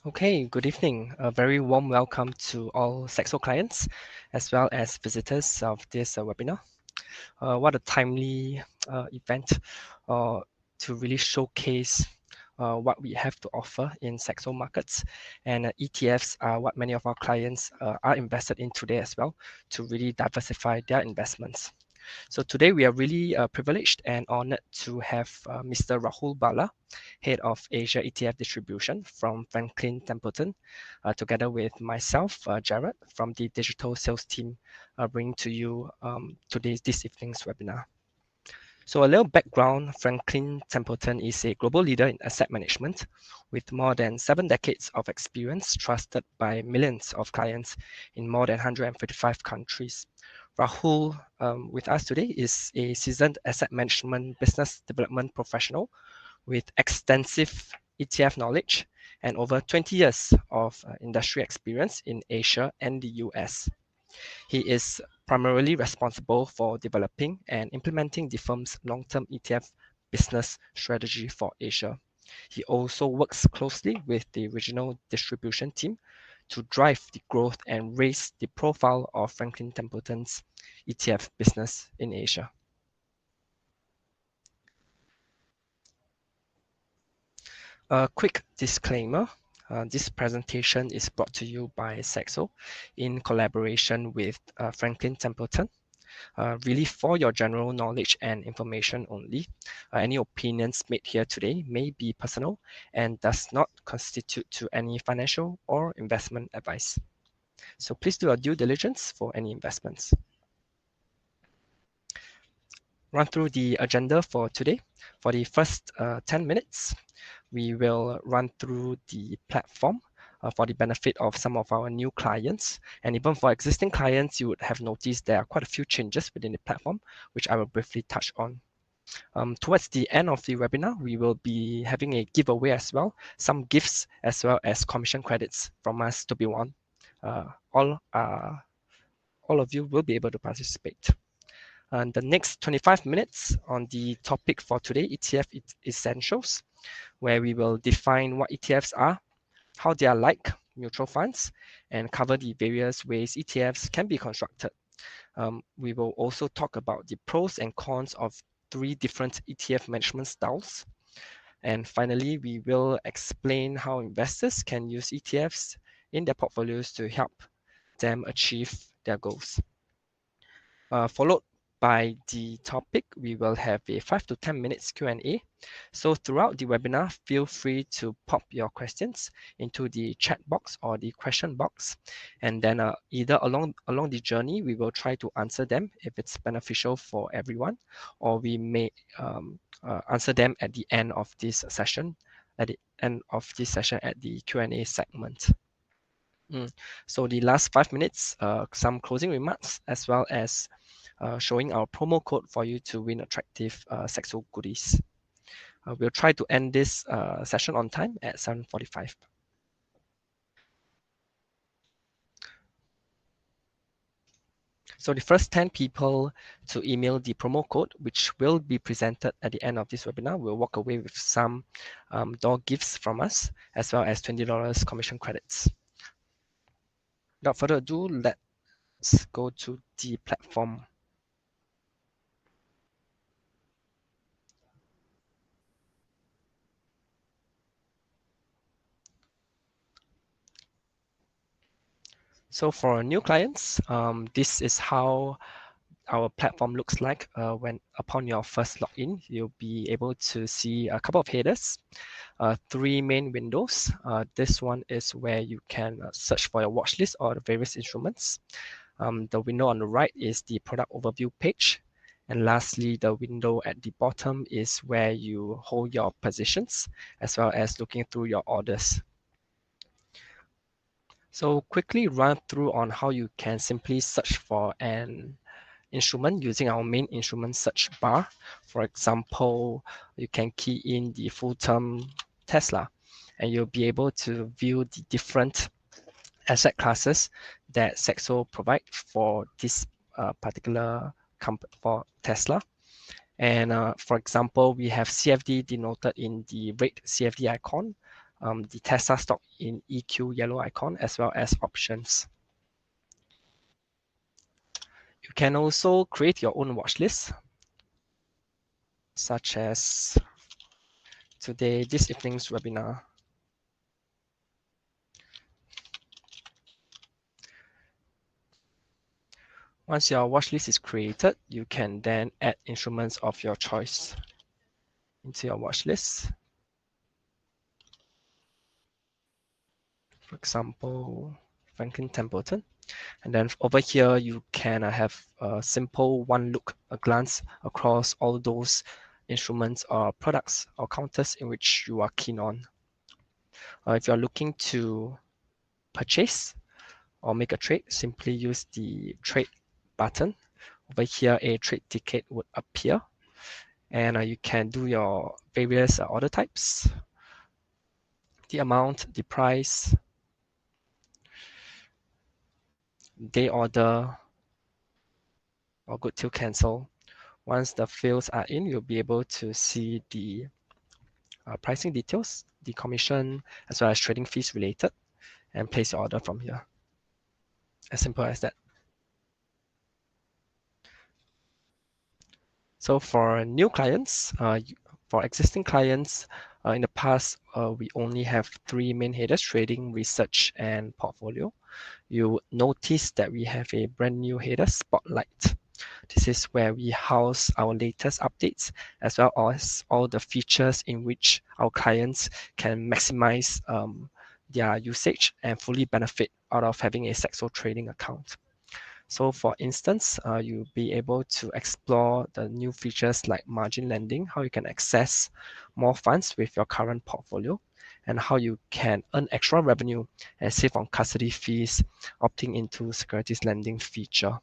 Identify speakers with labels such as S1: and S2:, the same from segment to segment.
S1: Okay, good evening. A very warm welcome to all Saxo clients as well as visitors of this webinar. What a timely event to really showcase what we have to offer in Saxo markets. And ETFs are what many of our clients are invested in today as well to really diversify their investments. So today we are really privileged and honored to have Mr. Rahul Bala, Head of Asia ETF Distribution from Franklin Templeton, together with myself, Jared, from the digital sales team, bringing to you this evening's webinar. So a little background, Franklin Templeton is a global leader in asset management with more than 7 decades of experience trusted by millions of clients in more than 155 countries. Rahul, with us today, is a seasoned asset management business development professional with extensive ETF knowledge and over 20 years of industry experience in Asia and the US. He is primarily responsible for developing and implementing the firm's long-term ETF business strategy for Asia. He also works closely with the regional distribution team to drive the growth and raise the profile of Franklin Templeton's ETF business in Asia. A quick disclaimer. This presentation is brought to you by Saxo in collaboration with Franklin Templeton. Really for your general knowledge and information only. Any opinions made here today may be personal and does not constitute to any financial or investment advice. So please do your due diligence for any investments. Run through the agenda for today. For the first 10 minutes, we will run through the platform for the benefit of some of our new clients. And even for existing clients, you would have noticed there are quite a few changes within the platform, which I will briefly touch on. Towards the end of the webinar, we will be having a giveaway as well, some gifts as well as commission credits from us to be won. All of you will be able to participate. And the next 25 minutes on the topic for today, ETF essentials, where we will define what ETFs are, how they are like mutual funds, and cover the various ways ETFs can be constructed. We will also talk about the pros and cons of 3 different ETF management styles. And finally, we will explain how investors can use ETFs in their portfolios to help them achieve their goals. Followed by the topic, we will have a 5 to 10 minutes Q&A. So throughout the webinar, feel free to pop your questions into the chat box or the question box. And then either along the journey, we will try to answer them if it's beneficial for everyone, or we may answer them at the end of this session, at the Q&A segment. So the last 5 minutes, some closing remarks, as well as showing our promo code for you to win attractive Saxo goodies. We'll try to end this session on time at 7:45. So the first 10 people to email the promo code, which will be presented at the end of this webinar, will walk away with some door gifts from us, as well as $20 commission credits. Without further ado, let's go to the platform. So for new clients, this is how our platform looks like when upon your first login. You'll be able to see a couple of headers, 3 main windows. This one is where you can search for your watch list or the various instruments. The window on the right is the product overview page. And lastly, the window at the bottom is where you hold your positions, as well as looking through your orders. So quickly run through on how you can simply search for an instrument using our main instrument search bar. For example, you can key in the full term Tesla, and you'll be able to view the different asset classes that Saxo provide for this particular company for Tesla. And for example, we have CFD denoted in the red CFD icon. the Tesla stock in EQ yellow icon, as well as options. You can also create your own watch list, such as this evening's webinar. Once your watch list is created, you can then add instruments of your choice into your watch list. For example, Franklin Templeton. And then over here, you can have a simple one look, a glance across all those instruments or products or counters in which you are keen on. If you're looking to purchase or make a trade, simply use the trade button. Over here, a trade ticket would appear, and you can do your various order types, the amount, the price, day order, or good till cancel. Once the fields are in, you'll be able to see the pricing details, the commission, as well as trading fees related, and place your order from here. As simple as that. So for new clients, for existing clients, in the past, we only have three main headers: trading, research, and portfolio. You notice that we have a brand new header, Spotlight. This is where we house our latest updates, as well as all the features in which our clients can maximize their usage and fully benefit out of having a Saxo trading account. So for instance, you'll be able to explore the new features like margin lending, how you can access more funds with your current portfolio, and how you can earn extra revenue and save on custody fees, opting into securities lending feature,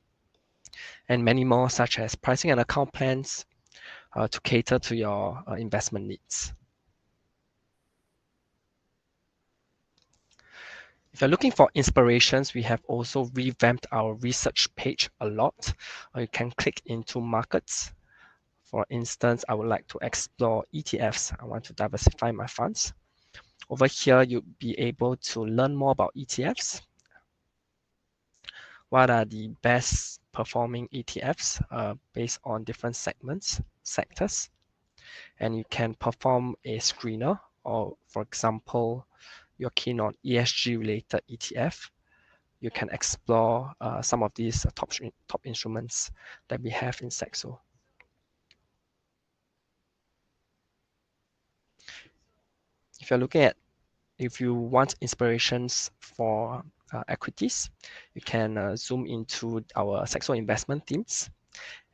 S1: and many more, such as pricing and account plans to cater to your investment needs. If you're looking for inspirations, we have also revamped our research page a lot. You can click into markets. For instance, I would like to explore ETFs. I want to diversify my funds. Over here, you'll be able to learn more about ETFs. What are the best performing ETFs based on different sectors? And you can perform a screener, or for example, you're keen on ESG related ETF. You can explore some of these top instruments that we have in Saxo. If you want inspirations for equities, you can zoom into our Saxo investment themes.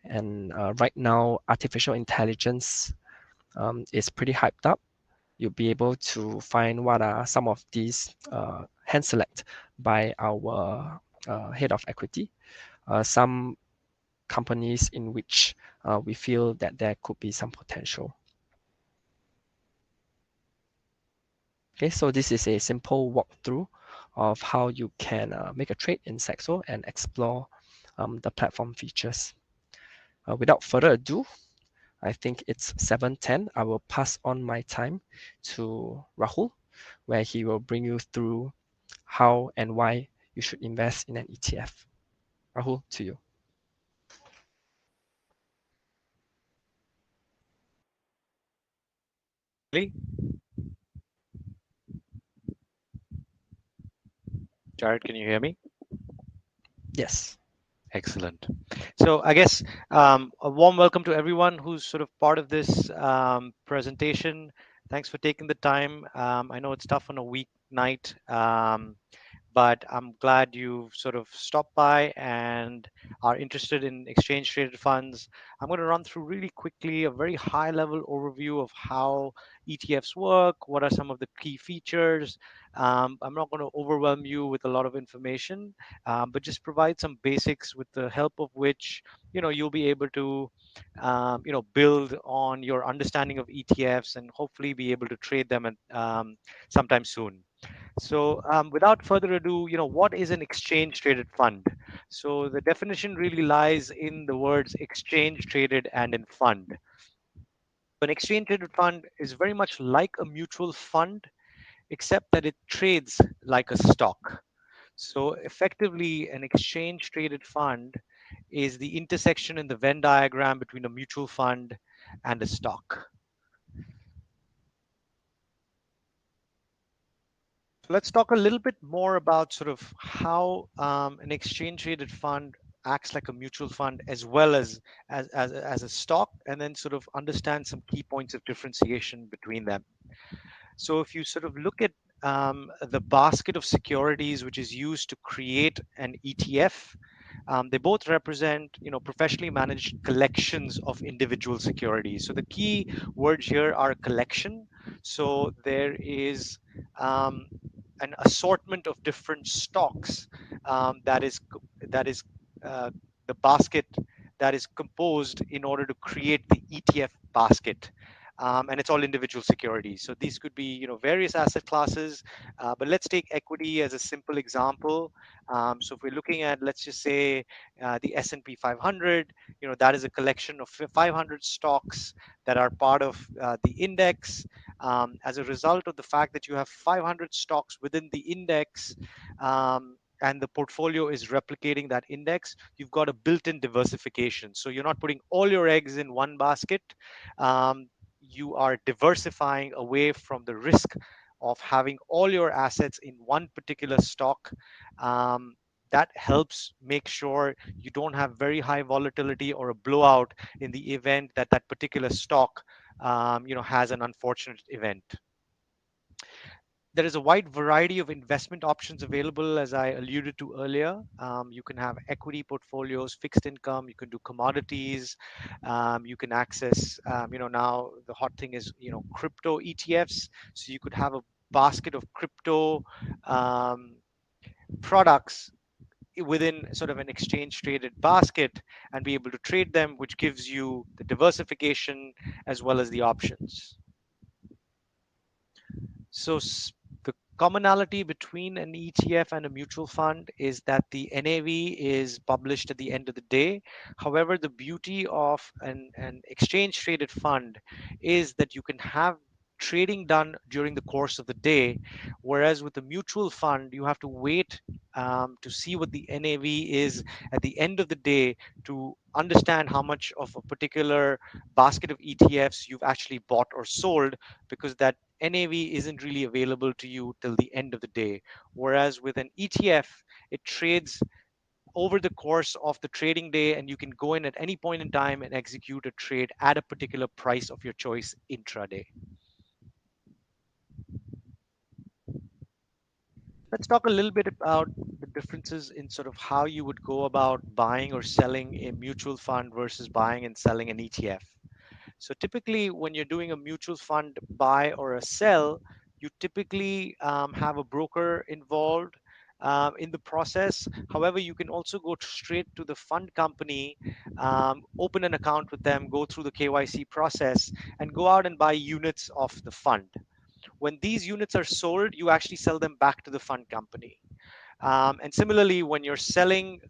S1: And right now, artificial intelligence is pretty hyped up. You'll be able to find what are some of these hand select by our head of equity. Some companies in which we feel that there could be some potential. Okay, so this is a simple walkthrough of how you can make a trade in Saxo and explore the platform features. Without further ado, I think it's 7:10. I will pass on my time to Rahul, where he will bring you through how and why you should invest in an ETF. Rahul, to you.
S2: Lee? Jared, can you hear me?
S1: Yes.
S2: Excellent. So I guess a warm welcome to everyone who's sort of part of this presentation. Thanks for taking the time. I know it's tough on a weeknight, but I'm glad you've sort of stopped by and are interested in exchange traded funds. I'm going to run through really quickly a very high level overview of how ETFs work, what are some of the key features. I'm not going to overwhelm you with a lot of information, but just provide some basics with the help of which you'll be able to build on your understanding of ETFs and hopefully be able to trade them at, sometime soon. So without further ado, what is an exchange traded fund? So the definition really lies in the words exchange traded and in fund. An exchange traded fund is very much like a mutual fund, except that it trades like a stock. So effectively, an exchange traded fund is the intersection in the Venn diagram between a mutual fund and a stock. Let's talk a little bit more about sort of how an exchange traded fund acts like a mutual fund as well as a stock, and then sort of understand some key points of differentiation between them. So if you sort of look at the basket of securities which is used to create an ETF, they both represent, professionally managed collections of individual securities. So the key words here are collection. So there is um, an assortment of different stocks that is uh, the basket that is composed in order to create the ETF basket. And it's all individual securities. So these could be, various asset classes. But let's take equity as a simple example. So if we're looking at, let's just say, the S&P 500, that is a collection of 500 stocks that are part of the index. As a result of the fact that you have 500 stocks within the index, and the portfolio is replicating that index, you've got a built-in diversification. So you're not putting all your eggs in one basket. You are diversifying away from the risk of having all your assets in one particular stock. Um, that helps make sure you don't have very high volatility or a blowout in the event that that particular stock, has an unfortunate event. There is a wide variety of investment options available, as I alluded to earlier. You can have equity portfolios, fixed income, you can do commodities, you can access, now the hot thing is, crypto ETFs. So you could have a basket of crypto um, products within sort of an exchange traded basket and be able to trade them, which gives you the diversification as well as the options. So the commonality between an ETF and a mutual fund is that the NAV is published at the end of the day. However, the beauty of an exchange traded fund is that you can have trading done during the course of the day, whereas with a mutual fund, you have to wait to see what the NAV is at the end of the day to understand how much of a particular basket of ETFs you've actually bought or sold, because that NAV isn't really available to you till the end of the day. Whereas with an ETF, it trades over the course of the trading day, and you can go in at any point in time and execute a trade at a particular price of your choice intraday. Let's talk a little bit about the differences in sort of how you would go about buying or selling a mutual fund versus buying and selling an ETF. So typically, when you're doing a mutual fund buy or a sell, you typically have a broker involved in the process. However, you can also go straight to the fund company, open an account with them, go through the KYC process, and go out and buy units of the fund. When these units are sold, you actually sell them back to the fund company. And similarly, when you're selling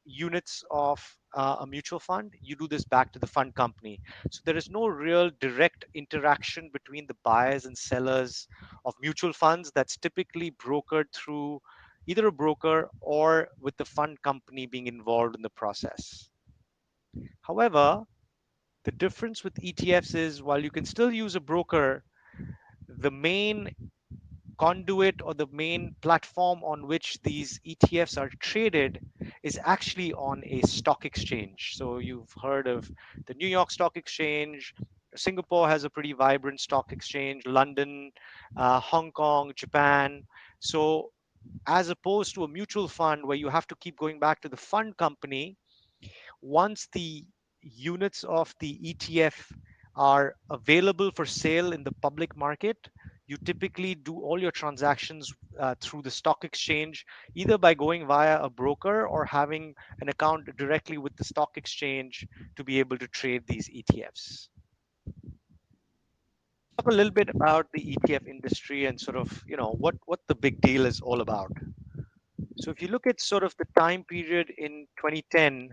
S2: units of a mutual fund, you do this back to the fund company. So there is no real direct interaction between the buyers and sellers of mutual funds. That's typically brokered through either a broker or with the fund company being involved in the process. However, the difference with ETFs is while you can still use a broker, the main conduit or the main platform on which these ETFs are traded is actually on a stock exchange. So you've heard of the New York Stock Exchange. Singapore has a pretty vibrant stock exchange, London, Hong Kong, Japan. So as opposed to a mutual fund where you have to keep going back to the fund company, once the units of the ETF are available for sale in the public market, you typically do all your transactions through the stock exchange, either by going via a broker or having an account directly with the stock exchange to be able to trade these ETFs. Talk a little bit about the ETF industry and sort of, what the big deal is all about. So if you look at sort of the time period in 2010,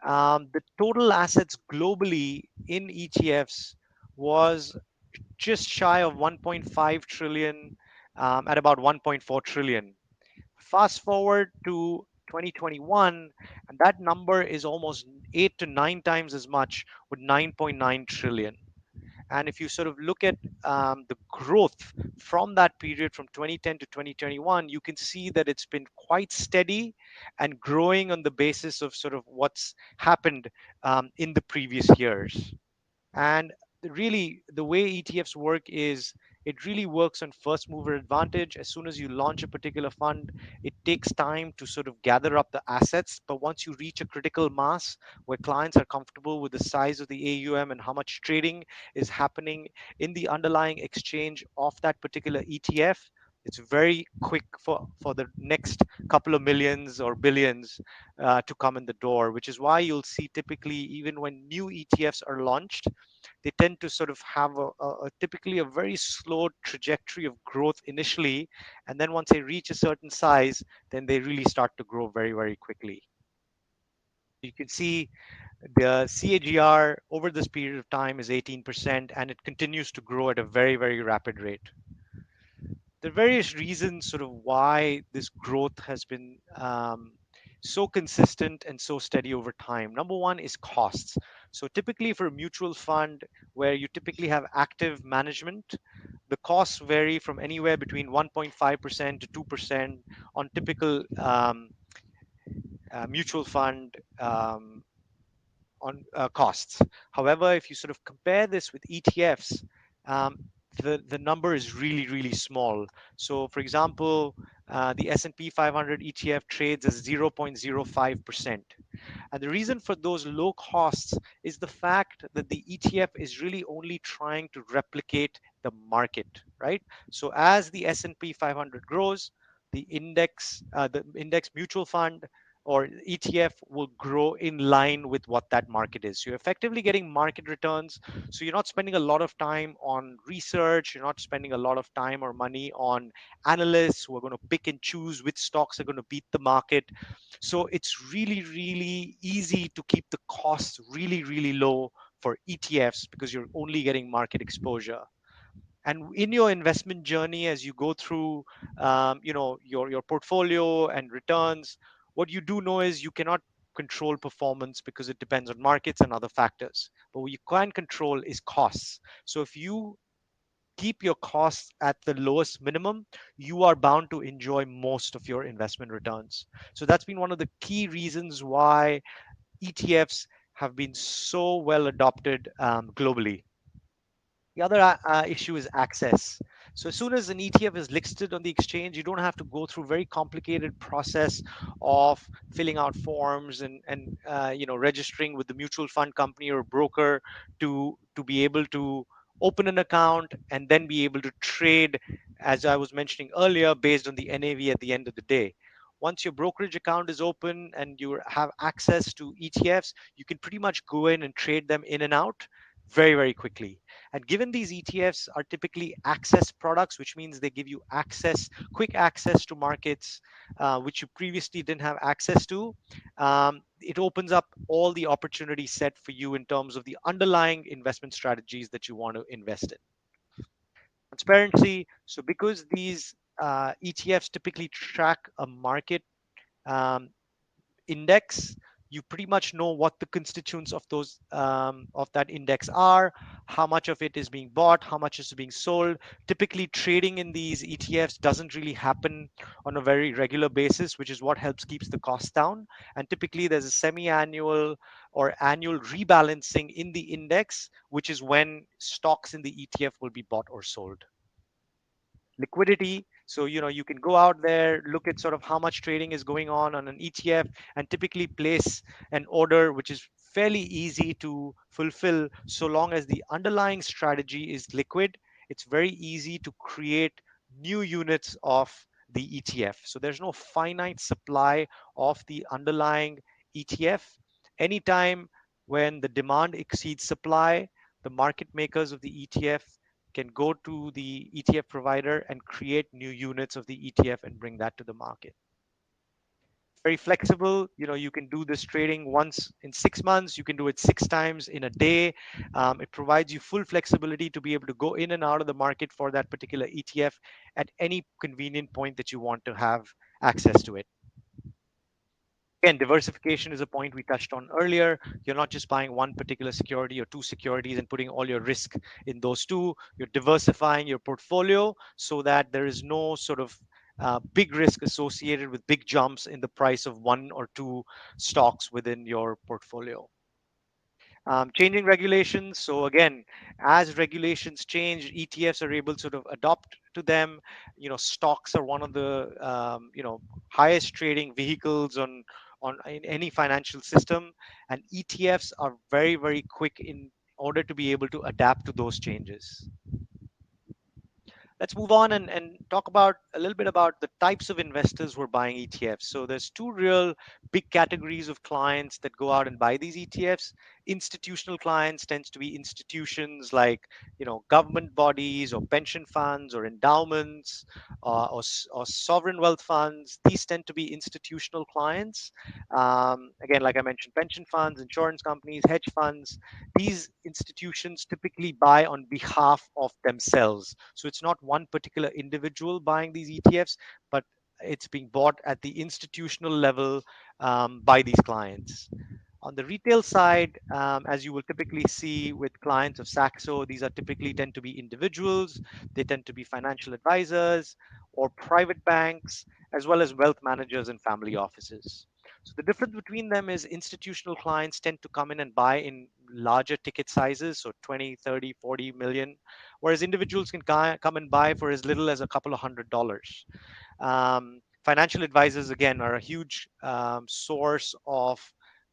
S2: the total assets globally in ETFs was just shy of 1.5 trillion. at about 1.4 trillion. Fast forward to 2021, and that number is almost 8 to 9 times as much, with 9.9 trillion. And if you sort of look at the growth from that period from 2010 to 2021, you can see that it's been quite steady and growing on the basis of sort of what's happened in the previous years. And really, the way ETFs work is it really works on first mover advantage. As soon as you launch a particular fund, it takes time to sort of gather up the assets. But once you reach a critical mass where clients are comfortable with the size of the AUM and how much trading is happening in the underlying exchange of that particular ETF, it's very quick for the next couple of millions or billions to come in the door, which is why you'll see typically, even when new ETFs are launched, they tend to sort of have typically a very slow trajectory of growth initially, and then once they reach a certain size, then they really start to grow very, very quickly. You can see the CAGR over this period of time is 18%, and it continues to grow at a very, very rapid rate. There are various reasons sort of why this growth has been so consistent and so steady over time. Number one is costs. So typically for a mutual fund where you typically have active management, the costs vary from anywhere between 1.5% to 2% on typical mutual fund on costs. However, if you sort of compare this with ETFs, um, the number is really, really small. So for example, the S&P 500 ETF trades as 0.05%. And the reason for those low costs is the fact that the ETF is really only trying to replicate the market, right? So as the S&P 500 grows, the index mutual fund or ETF will grow in line with what that market is. So you're effectively getting market returns. So you're not spending a lot of time on research. You're not spending a lot of time or money on analysts who are going to pick and choose which stocks are going to beat the market. So it's really, really easy to keep the costs really, really low for ETFs because you're only getting market exposure. And in your investment journey, as you go through, your portfolio and returns, what you do know is you cannot control performance because it depends on markets and other factors. But what you can control is costs. So if you keep your costs at the lowest minimum, you are bound to enjoy most of your investment returns. So that's been one of the key reasons why ETFs have been so well adopted globally. The other issue is access. So as soon as an ETF is listed on the exchange, you don't have to go through very complicated process of filling out forms and registering with the mutual fund company or broker to be able to open an account and then be able to trade, as I was mentioning earlier, based on the NAV at the end of the day. Once your brokerage account is open and you have access to ETFs, you can pretty much go in and trade them in and out very, very quickly. And given these ETFs are typically access products, which means they give you quick access to markets, which you previously didn't have access to, it opens up all the opportunity set for you in terms of the underlying investment strategies that you want to invest in. Transparency. So because these ETFs typically track a market um, index, you pretty much know what the constituents of those of that index are, how much of it is being bought, how much is being sold. Typically trading in these ETFs doesn't really happen on a very regular basis, which is what helps keeps the cost down. And typically there's a semi-annual or annual rebalancing in the index, which is when stocks in the ETF will be bought or sold. Liquidity. So, you can go out there, look at sort of how much trading is going on an ETF, and typically place an order, which is fairly easy to fulfill so long as the underlying strategy is liquid. It's very easy to create new units of the ETF. So there's no finite supply of the underlying ETF. Anytime when the demand exceeds supply, the market makers of the ETF can go to the ETF provider and create new units of the ETF and bring that to the market. very flexible. You can do this trading once in 6 months. You can do it 6 times in a day. It provides you full flexibility to be able to go in and out of the market for that particular ETF at any convenient point that you want to have access to it. Again, diversification is a point we touched on earlier. You're not just buying one particular security or two securities and putting all your risk in those two. You're diversifying your portfolio so that there is no sort of big risk associated with big jumps in the price of one or two stocks within your portfolio. Changing regulations. So again, as regulations change, ETFs are able to sort of adopt to them. Stocks are one of the highest trading vehicles on in any financial system, and ETFs are very very quick in order to be able to adapt to those changes. Let's move on and talk about a little bit about the types of investors who are buying ETFs. So there's two real big categories of clients that go out and buy these ETFs. Institutional clients tends to be institutions like government bodies or pension funds or endowments or sovereign wealth funds. These tend to be institutional clients. Again, like I mentioned, pension funds, insurance companies, hedge funds. These institutions typically buy on behalf of themselves. So it's not one particular individual buying these ETFs, but it's being bought at the institutional level by these clients. On the retail side, as you will typically see with clients of Saxo, these are typically tend to be individuals. They tend to be financial advisors or private banks, as well as wealth managers and family offices. So the difference between them is institutional clients tend to come in and buy in larger ticket sizes, so 20, 30, 40 million, whereas individuals can come and buy for as little as a couple of $100. Financial advisors, again, are a huge source of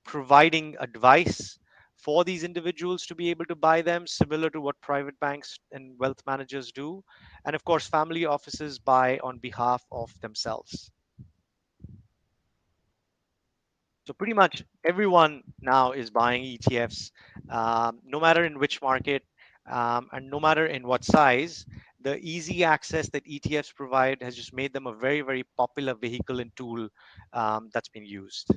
S2: providing advice for these individuals to be able to buy them, similar to what private banks and wealth managers do. And of course, family offices buy on behalf of themselves. So pretty much everyone now is buying ETFs, no matter in which market and no matter in what size. The easy access that ETFs provide has just made them a very, very popular vehicle and tool that's been used.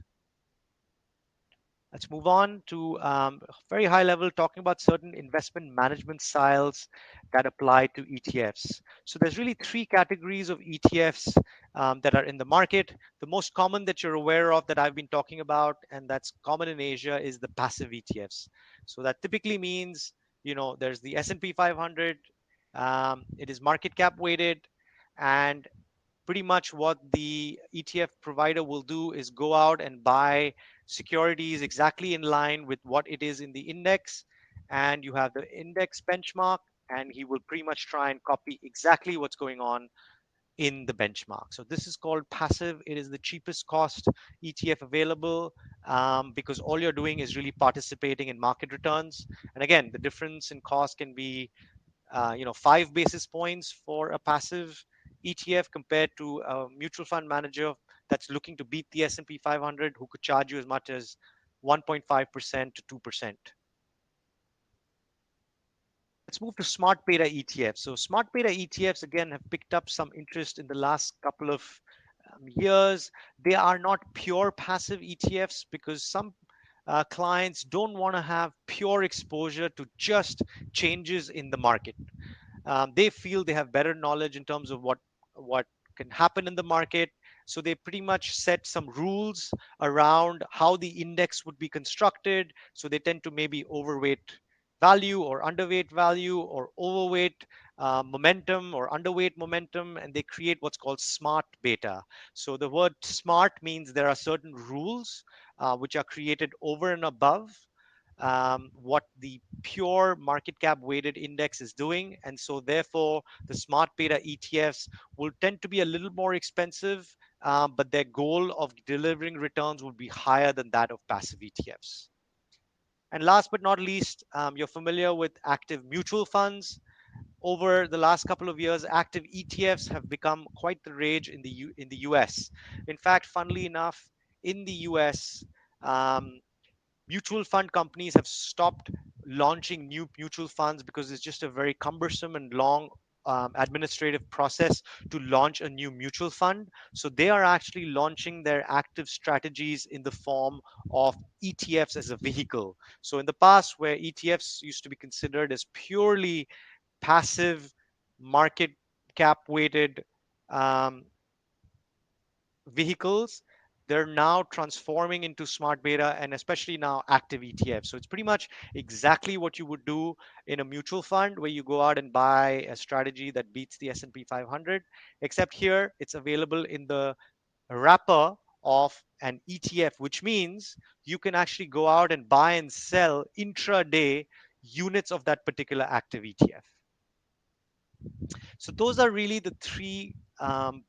S2: Let's move on to very high level, talking about certain investment management styles that apply to ETFs. So there's really three categories of ETFs that are in the market. The most common that you're aware of that I've been talking about, and that's common in Asia, is the passive ETFs. So that typically means, there's the S&P 500. It is market cap weighted, and pretty much what the ETF provider will do is go out and buy securities exactly in line with what it is in the index. And you have the index benchmark, and he will pretty much try and copy exactly what's going on in the benchmark. So this is called passive. It is the cheapest cost ETF available because all you're doing is really participating in market returns. And again, the difference in cost can be 5 basis points for a passive ETF compared to a mutual fund manager that's looking to beat the S&P 500, who could charge you as much as 1.5% to 2%. Let's move to smart beta ETFs. So smart beta ETFs again have picked up some interest in the last couple of years. They are not pure passive ETFs because some clients don't want to have pure exposure to just changes in the market. They feel they have better knowledge in terms of what can happen in the market. So they pretty much set some rules around how the index would be constructed. So they tend to maybe overweight value or underweight value or overweight momentum or underweight momentum, and they create what's called smart beta. So the word smart means there are certain rules which are created over and above what the pure market cap weighted index is doing. And so therefore the smart beta ETFs will tend to be a little more expensive, but their goal of delivering returns will be higher than that of passive ETFs. And last but not least, you're familiar with active mutual funds. Over the last couple of years, active ETFs have become quite the rage in the US. In fact, funnily enough, in the US, um, mutual fund companies have stopped launching new mutual funds because it's just a very cumbersome and long administrative process to launch a new mutual fund. So they are actually launching their active strategies in the form of ETFs as a vehicle. So in the past, where ETFs used to be considered as purely passive market cap weighted um, vehicles, they're now transforming into smart beta and especially now active ETFs. So it's pretty much exactly what you would do in a mutual fund where you go out and buy a strategy that beats the S&P 500, except here it's available in the wrapper of an ETF, which means you can actually go out and buy and sell intraday units of that particular active ETF. So those are really the three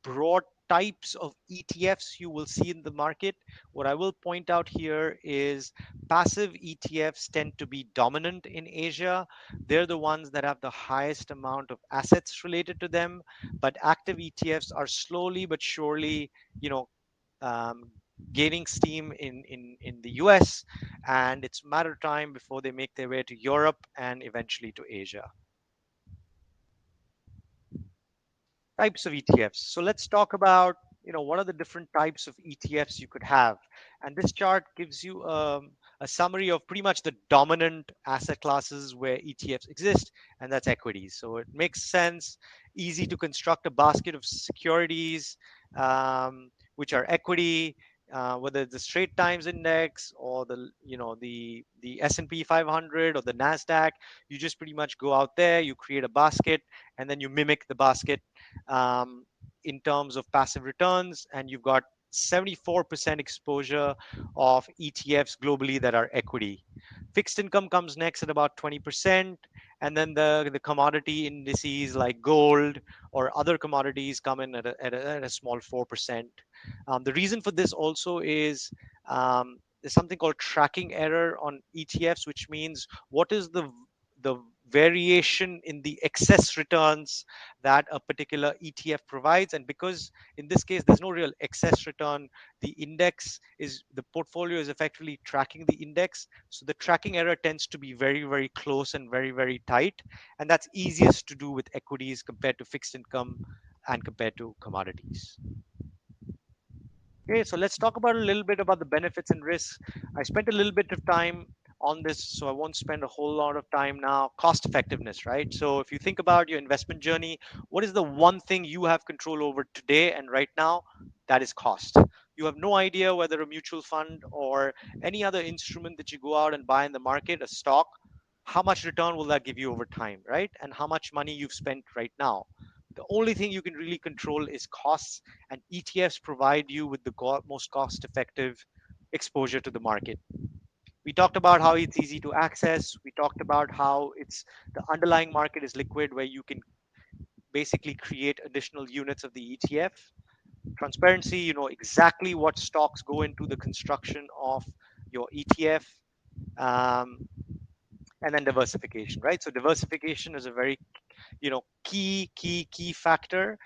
S2: broad types of ETFs you will see in the market. What I will point out here is passive ETFs tend to be dominant in Asia. They're the ones that have the highest amount of assets related to them. But active ETFs are slowly but surely, you know, um, gaining steam in the US, and it's a matter of time before they make their way to Europe and eventually to Asia. Types of ETFs. So let's talk about, what are the different types of ETFs you could have. And this chart gives you a summary of pretty much the dominant asset classes where ETFs exist, and that's equities. So it makes sense, easy to construct a basket of securities, which are equity. Whether it's the Straight Times Index or the S&P 500 or the Nasdaq, you just pretty much go out there, you create a basket, and then you mimic the basket um, in terms of passive returns, and you've got 74% exposure of ETFs globally that are equity. Fixed income comes next at about 20%, and then the commodity indices like gold or other commodities come in at a small 4%. The reason for this also is there's something called tracking error on ETFs, which means what is the variation in the excess returns that a particular ETF provides. And because in this case there's no real excess return, the portfolio is effectively tracking the index. So the tracking error tends to be very, very close and very, very tight. And that's easiest to do with equities compared to fixed income and compared to commodities. Okay, so let's talk about a little bit about the benefits and risks. I spent a little bit of time on this, so I won't spend a whole lot of time now. Cost effectiveness, right? So if you think about your investment journey, what is the one thing you have control over today and right now? That is cost. You have no idea whether a mutual fund or any other instrument that you go out and buy in the market, a stock, how much return will that give you over time, right? And how much money you've spent right now. The only thing you can really control is costs, and ETFs provide you with the most cost effective exposure to the market. We talked about how it's easy to access. We talked about how the underlying market is liquid, where you can basically create additional units of the ETF. Transparency, you know exactly what stocks go into the construction of your ETF. Um, and then diversification, right? So diversification is a very key factor,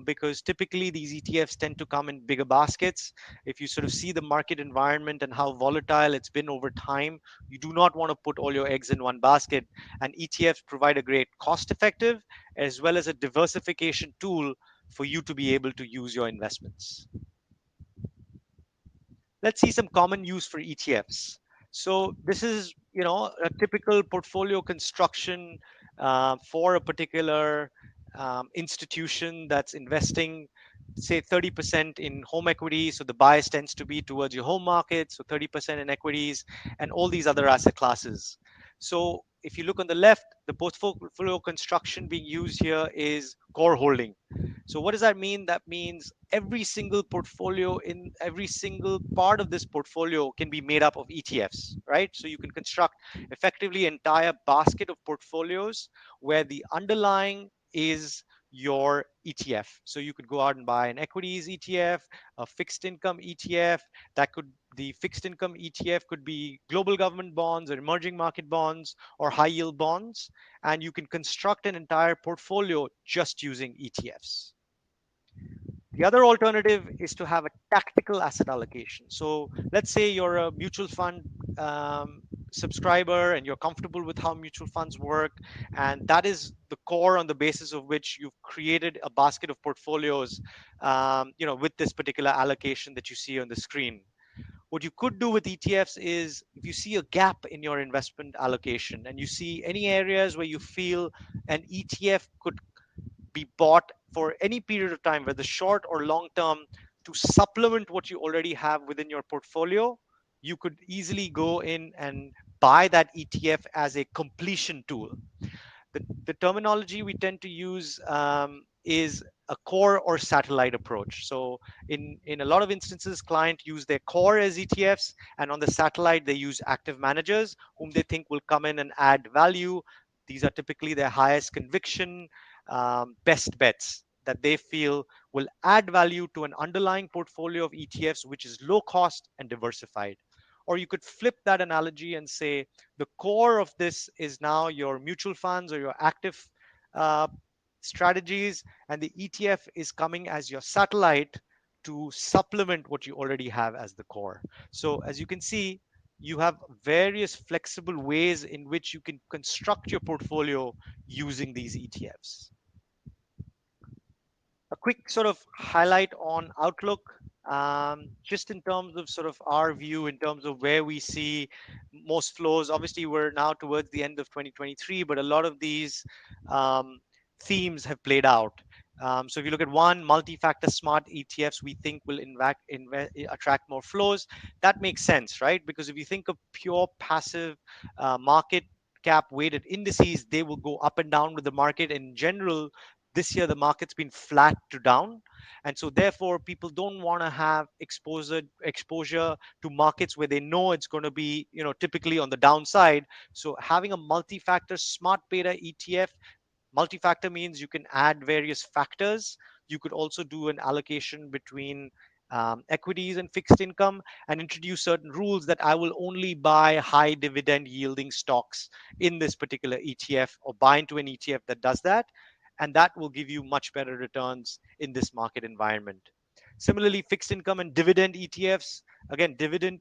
S2: because typically these ETFs tend to come in bigger baskets. If you sort of see the market environment and how volatile it's been over time, you do not want to put all your eggs in one basket, and ETFs provide a great cost effective as well as a diversification tool for you to be able to use your investments. Let's see some common use for ETFs. So this is, a typical portfolio construction for a particular institution that's investing, say 30% in home equity. So the bias tends to be towards your home market. So 30% in equities and all these other asset classes. So if you look on the left, the portfolio construction being used here is core holding. So what does that mean? That means every single portfolio in every single part of this portfolio can be made up of ETFs, right? So you can construct effectively entire basket of portfolios where the underlying is your ETF. So you could go out and buy an equities ETF, a fixed income ETF. The fixed income ETF could be global government bonds or emerging market bonds or high yield bonds. And you can construct an entire portfolio just using ETFs. The other alternative is to have a tactical asset allocation. So let's say you're a mutual fund subscriber and you're comfortable with how mutual funds work, and that is the core on the basis of which you've created a basket of portfolios, with this particular allocation that you see on the screen. What you could do with ETFs is if you see a gap in your investment allocation and you see any areas where you feel an ETF could be bought for any period of time, whether short or long term, to supplement what you already have within your portfolio, you could easily go in and buy that ETF as a completion tool. The terminology we tend to use is a core or satellite approach. So in a lot of instances, clients use their core as ETFs, and on the satellite, they use active managers whom they think will come in and add value. These are typically their highest conviction, best bets that they feel will add value to an underlying portfolio of ETFs, which is low cost and diversified. Or you could flip that analogy and say the core of this is now your mutual funds or your active uh, strategies, and the ETF is coming as your satellite to supplement what you already have as the core. So, as you can see, you have various flexible ways in which you can construct your portfolio using these ETFs. A quick sort of highlight on outlook, just in terms of sort of our view in terms of where we see most flows. Obviously we're now towards the end of 2023, but a lot of these um, themes have played out. So if you look at one, multi-factor smart ETFs we think will attract more flows. That makes sense, right? Because if you think of pure passive market cap weighted indices, they will go up and down with the market. In general, this year the market's been flat to down, and so therefore people don't want to have exposure to markets where they know it's going to be, typically on the downside. So having a multi-factor smart beta ETF, multi-factor means you can add various factors. You could also do an allocation between equities and fixed income, and introduce certain rules that I will only buy high dividend yielding stocks in this particular ETF, or buy into an ETF that does that, and that will give you much better returns in this market environment. Similarly, fixed income and dividend ETFs, again, dividend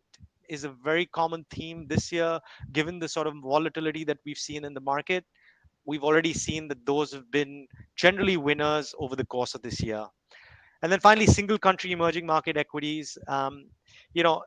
S2: is a very common theme this year, given the sort of volatility that we've seen in the market. We've already seen that those have been generally winners over the course of this year. And then finally, single country emerging market equities. You know,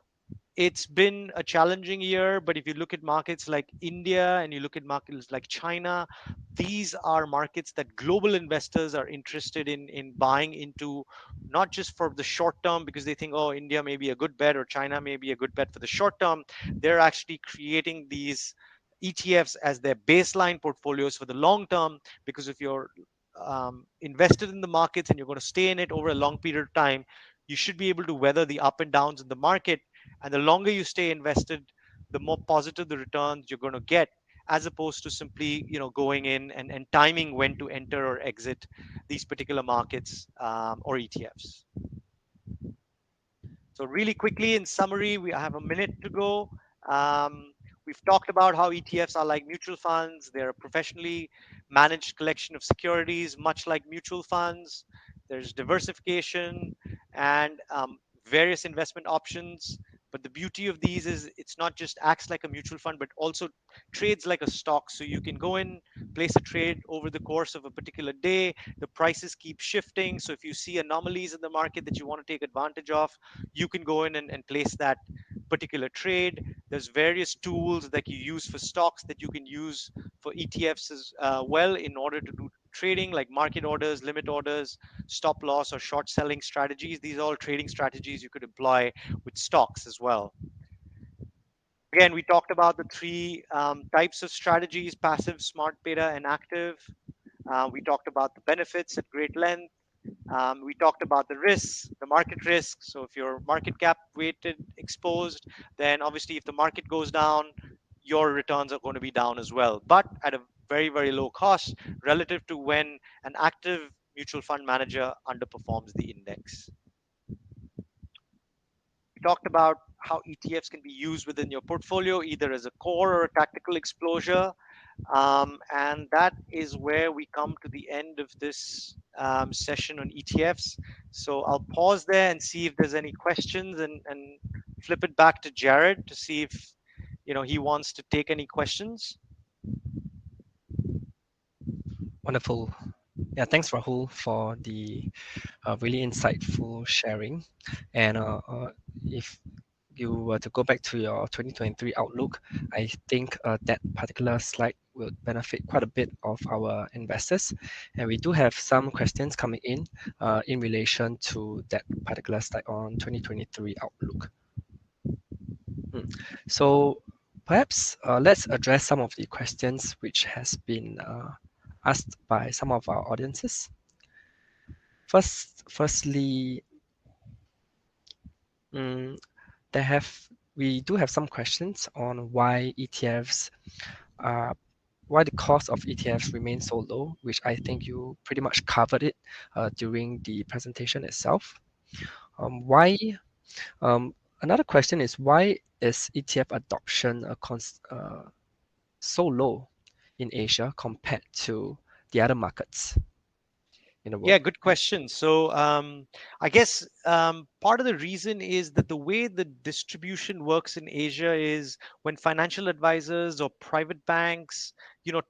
S2: it's been a challenging year, but if you look at markets like India and you look at markets like China, these are markets that global investors are interested in buying into, not just for the short term because they think, oh, India may be a good bet or China may be a good bet for the short term. They're actually creating these ETFs as their baseline portfolios for the long term, because if you're invested in the markets and you're going to stay in it over a long period of time, you should be able to weather the up and downs in the market, and the longer you stay invested, the more positive the returns you're going to get, as opposed to simply, going in and timing when to enter or exit these particular markets, or ETFs. So really quickly, in summary, we have a minute to go. We've talked about how ETFs are like mutual funds. They're a professionally managed collection of securities, much like mutual funds. There's diversification and various investment options. But the beauty of these is it's not just acts like a mutual fund, but also trades like a stock. So you can go in, place a trade over the course of a particular day. The prices keep shifting. So if you see anomalies in the market that you want to take advantage of, you can go in and place that particular trade. There's various tools that you use for stocks that you can use for ETFs as well, in order to do trading, like market orders, limit orders, stop loss, or short selling strategies. These are all trading strategies you could employ with stocks as well. Again, we talked about the three types of strategies: passive, smart beta, and active. We talked about the benefits at great length. We talked about the risks, the market risks. So if you're market cap weighted exposed, then obviously if the market goes down, your returns are going to be down as well, but at a very, very low cost relative to when an active mutual fund manager underperforms the index. We talked about how ETFs can be used within your portfolio, either as a core or a tactical exposure. And that is where we come to the end of this session on ETFs. So I'll pause there and see if there's any questions, and flip it back to Jared to see if he wants to take any questions.
S1: Wonderful. Yeah, thanks Rahul for the really insightful sharing. And if you were to go back to your 2023 outlook, I think that particular slide will benefit quite a bit of our investors. And we do have some questions coming in relation to that particular slide on 2023 outlook. Mm. So perhaps let's address some of the questions which has been asked by some of our audiences. Firstly, mm, there have we do have some questions on why ETFs why the cost of ETFs remains so low, which I think you pretty much covered it during the presentation itself. Why? Um, Another question is why is ETF adoption so low in Asia compared to the other markets in the
S2: Yeah,
S1: world?
S2: good question. So, I guess part of the reason is that the way the distribution works in Asia is when financial advisors or private banks,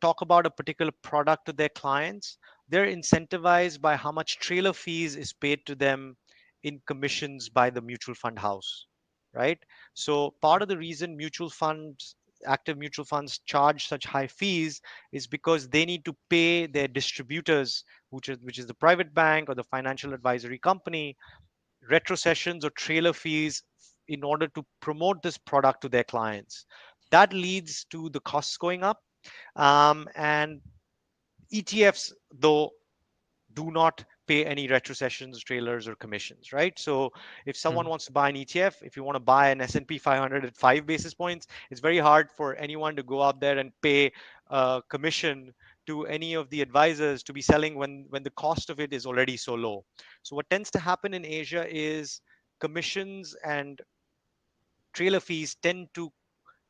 S2: talk about a particular product to their clients, they're incentivized by how much trailer fees is paid to them in commissions by the mutual fund house, right? So, part of the reason active mutual funds charge such high fees is because they need to pay their distributors, which is the private bank or the financial advisory company, retrocessions or trailer fees in order to promote this product to their clients. That leads to the costs going up. And ETFs, though, do not pay any retrocessions, trailers, or commissions, right? So if someone
S1: Mm,
S2: wants to buy an ETF, if you want to buy an S&P 500 at 5 basis points, it's very hard for anyone to go out there and pay a commission to any of the advisors to be selling when the cost of it is already so low. So what tends to happen in Asia is commissions and trailer fees tend to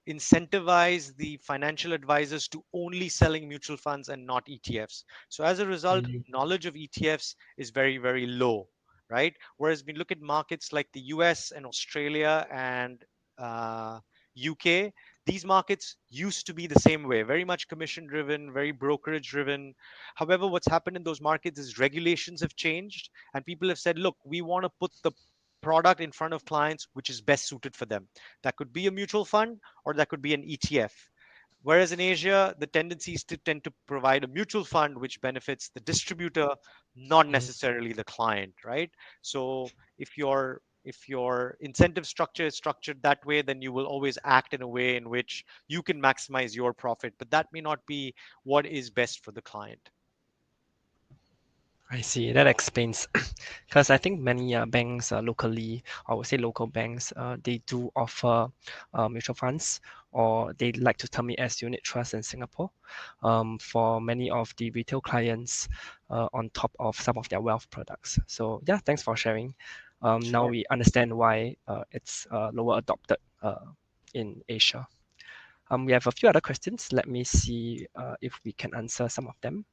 S2: incentivize the financial advisors to only selling mutual funds and not ETFs. So as a result,
S1: mm,
S2: knowledge of ETFs is very, very low, right? Whereas we look at markets like the US and Australia and UK, these markets used to be the same way, very much commission driven, very brokerage driven. However, what's happened in those markets is regulations have changed and people have said, look, we want to put the product in front of clients which is best suited for them. That could be a mutual fund or that could be an ETF. Whereas in Asia, the tendency is to tend to provide a mutual fund which benefits the distributor, not
S1: mm.
S2: necessarily the client, right? So if your incentive structure is structured that way, then you will always act in a way in which you can maximize your profit, but that may not be what is best for the client.
S1: I see. That explains, because I think many banks locally, I would say local banks, they do offer mutual funds, or they like to term it as unit trust in Singapore, for many of the retail clients, on top of some of their wealth products. So yeah, thanks for sharing. Now
S2: Sure.
S1: we understand why it's lower adopted in Asia. We have a few other questions. Let me see if we can answer some of them.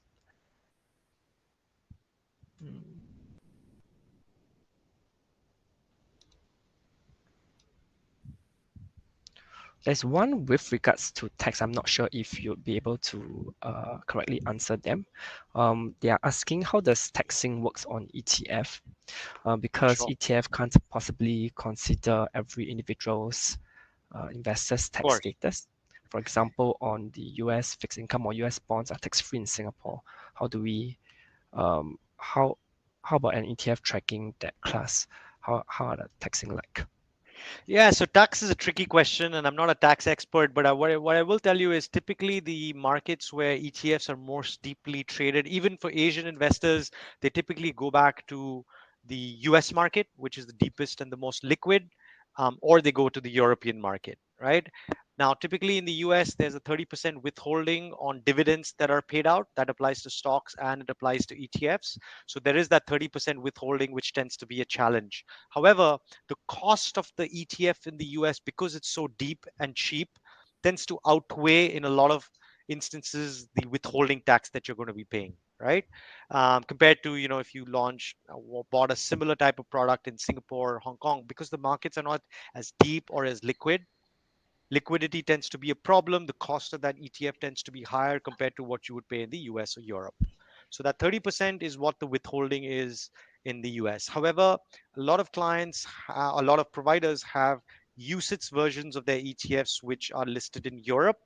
S1: Mm. There's one with regards to tax. I'm not sure if you'll be able to correctly answer them. They are asking how does taxing works on ETF, because
S2: Sure.
S1: ETF can't possibly consider every individual's investor's
S2: Of
S1: tax
S2: course.
S1: status. For example, on the US fixed income or US bonds are tax-free in Singapore. How do we how about an ETF tracking that class? How are the taxing like?
S2: Yeah, so tax is a tricky question, and I'm not a tax expert, but what I will tell you is typically the markets where ETFs are most deeply traded, even for Asian investors, they typically go back to the US market, which is the deepest and the most liquid, or they go to the European market, right? Now, typically in the US, there's a 30% withholding on dividends that are paid out. That applies to stocks and it applies to ETFs. So there is that 30% withholding, which tends to be a challenge. However, the cost of the ETF in the US, because it's so deep and cheap, tends to outweigh in a lot of instances the withholding tax that you're going to be paying, right? Compared to, if you launch or bought a similar type of product in Singapore or Hong Kong, because the markets are not as deep or as liquid. Liquidity tends to be a problem. The cost of that ETF tends to be higher compared to what you would pay in the US or Europe. So that 30% is what the withholding is in the US. However, a lot of clients, a lot of providers have UCITS versions of their ETFs which are listed in Europe.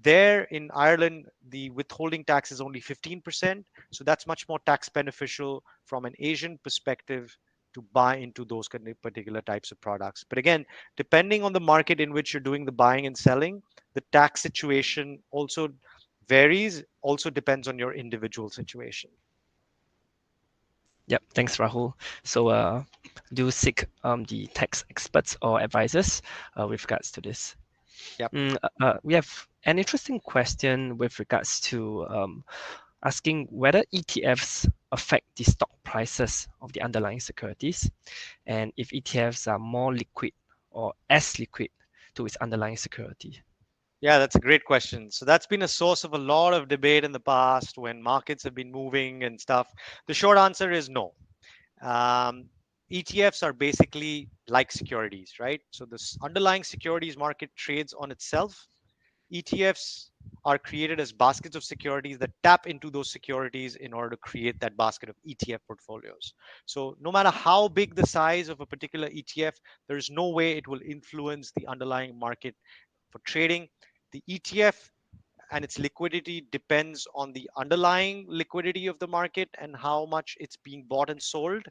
S2: There in Ireland, the withholding tax is only 15%. So that's much more tax beneficial from an Asian perspective to buy into those kind of particular types of products. But again, depending on the market in which you're doing the buying and selling, the tax situation also varies, also depends on your individual situation.
S1: Yep, thanks, Rahul. So, do seek the tax experts or advisors with regards to this.
S2: Yep.
S1: We have an interesting question with regards to asking whether ETFs affect the stock prices of the underlying securities, and if ETFs are more liquid or as liquid to its underlying security.
S2: Yeah, that's a great question. So that's been a source of a lot of debate in the past when markets have been moving and stuff. The short answer is no. Um, ETFs are basically like securities, right? So this underlying securities market trades on itself. ETFs are created as baskets of securities that tap into those securities in order to create that basket of ETF portfolios. So no matter how big the size of a particular ETF, there is no way it will influence the underlying market for trading. The ETF and its liquidity depends on the underlying liquidity of the market and how much it's being bought and sold,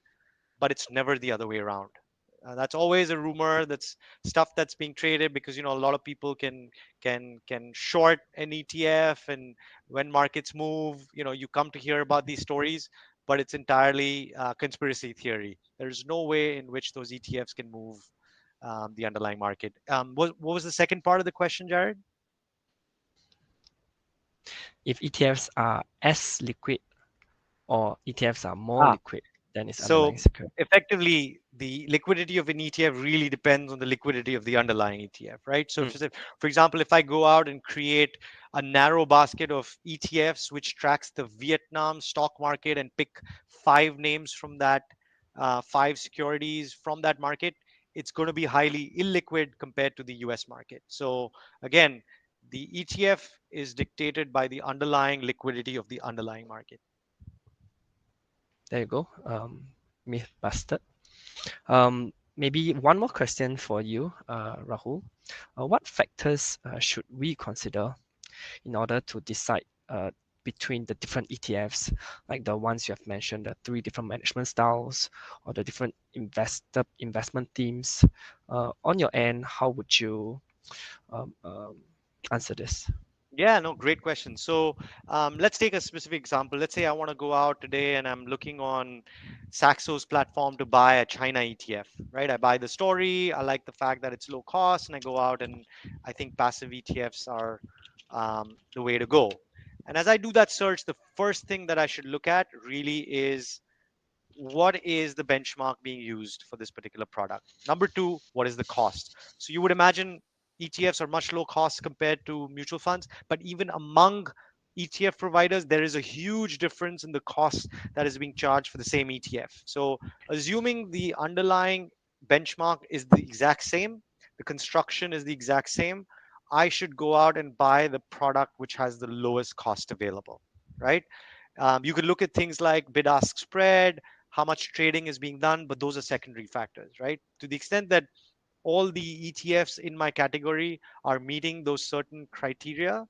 S2: but it's never the other way around. That's always a rumor. That's stuff that's being traded because a lot of people can short an ETF, and when markets move, you come to hear about these stories, but it's entirely conspiracy theory. There's no way in which those ETFs can move the underlying market. What was the second part of the question, Jared?
S1: If ETFs are as liquid or ETFs are more
S2: Ah,
S1: liquid than its underlying
S2: So
S1: security.
S2: effectively, the liquidity of an ETF really depends on the liquidity of the underlying ETF, right? So,
S1: Mm,
S2: for example, if I go out and create a narrow basket of ETFs which tracks the Vietnam stock market and pick five names from that, five securities from that market, it's going to be highly illiquid compared to the US market. So, again, the ETF is dictated by the underlying liquidity of the underlying market.
S1: there you go. Myth busted. Maybe one more question for you, Rahul. What factors should we consider in order to decide between the different ETFs, like the ones you have mentioned, the three different management styles or the different investment themes? On your end, how would you um, um, answer this?
S2: Yeah, no, great question. So let's take a specific example. Let's say I want to go out today and I'm looking on Saxo's platform to buy a China ETF, right? I buy the story. I like the fact that it's low cost, and I go out and I think passive ETFs are the way to go. And as I do that search, the first thing that I should look at really is what is the benchmark being used for this particular product. Number two, what is the cost? So you would imagine ETFs are much low cost compared to mutual funds, but even among ETF providers, there is a huge difference in the cost that is being charged for the same ETF. So assuming the underlying benchmark is the exact same, the construction is the exact same, I should go out and buy the product which has the lowest cost available, right? You could look at things like bid ask spread, how much trading is being done, but those are secondary factors, right? To the extent that all the ETFs in my category are meeting those certain criteria,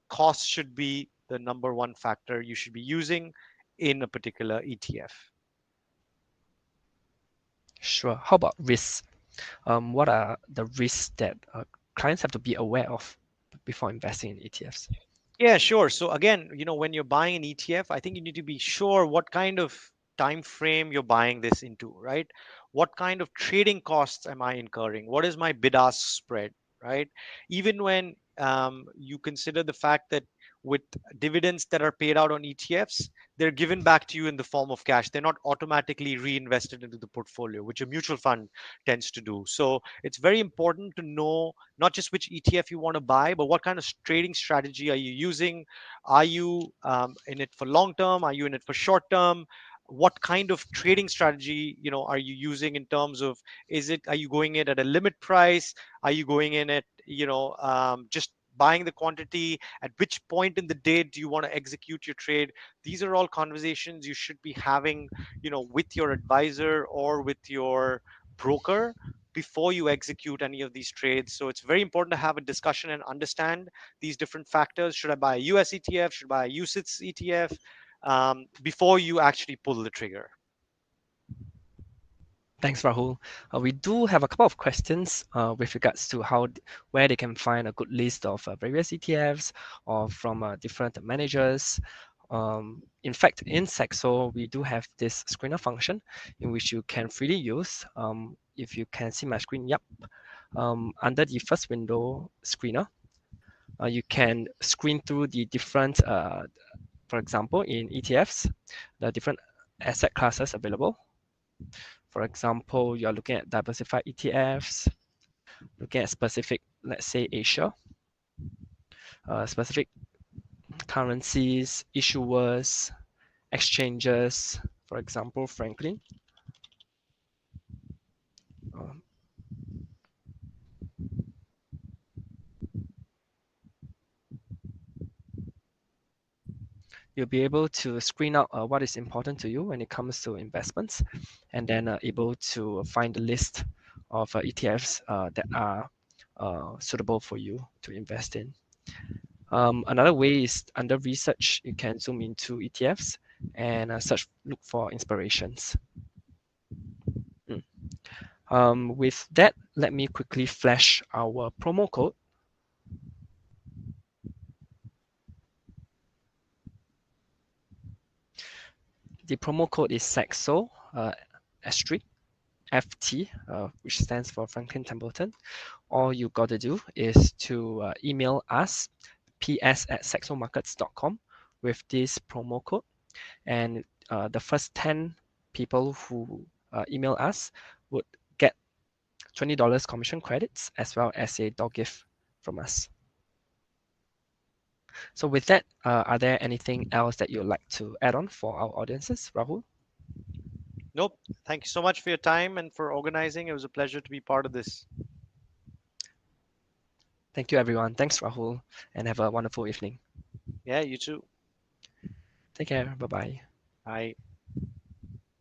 S2: cost should be the number one factor you should be using in a particular ETF.
S1: Sure. How about risks? What are the risks that clients have to be aware of before investing in ETFs?
S2: Yeah, sure. So again, when you're buying an ETF, I think you need to be sure what kind of time frame you're buying this into, right? What kind of trading costs am I incurring? What is my bid ask spread, right? Even when you consider the fact that with dividends that are paid out on ETFs, they're given back to you in the form of cash. They're not automatically reinvested into the portfolio, which a mutual fund tends to do. So it's very important to know not just which ETF you want to buy, but what kind of trading strategy are you using? Are you in it for long term? Are you in it for short term? What kind of trading strategy are you using in terms of, are you going in at a limit price? Are you going in at just buying the quantity? At which point in the day do you want to execute your trade? These are all conversations you should be having with your advisor or with your broker before you execute any of these trades. So it's very important to have a discussion and understand these different factors. Should I buy a US ETF? Should I buy a UCITS ETF? Before you actually pull the trigger.
S1: Thanks, Rahul. We do have a couple of questions with regards to where they can find a good list of various ETFs or from different managers. In fact, in Saxo, we do have this screener function in which you can freely use. If you can see my screen, yep. Under the first window screener, you can screen through the different, for example, in ETFs, the different asset classes available. For example, you are looking at diversified ETFs, looking at specific, let's say Asia, specific currencies, issuers, exchanges, for example, Franklin. Um, you'll be able to screen out what is important to you when it comes to investments, and then able to find the list of ETFs that are suitable for you to invest in. Another way is under research, you can zoom into ETFs and look for inspirations. With that, let me quickly flash our promo code. The promo code is SAXO, asterisk FT, which stands for Franklin Templeton. All you got to do is to email us, ps@saxomarkets.com, with this promo code. And the first 10 people who email us would get $20 commission credits as well as a dog gift from us. So with that, are there anything else that you'd like to add on for our audiences, Rahul?
S2: Nope. Thank you so much for your time and for organizing. It was a pleasure to be part of this.
S1: Thank you, everyone. Thanks, Rahul, and have a wonderful evening.
S2: Yeah, you too.
S1: Take care. Bye-bye.
S2: Bye.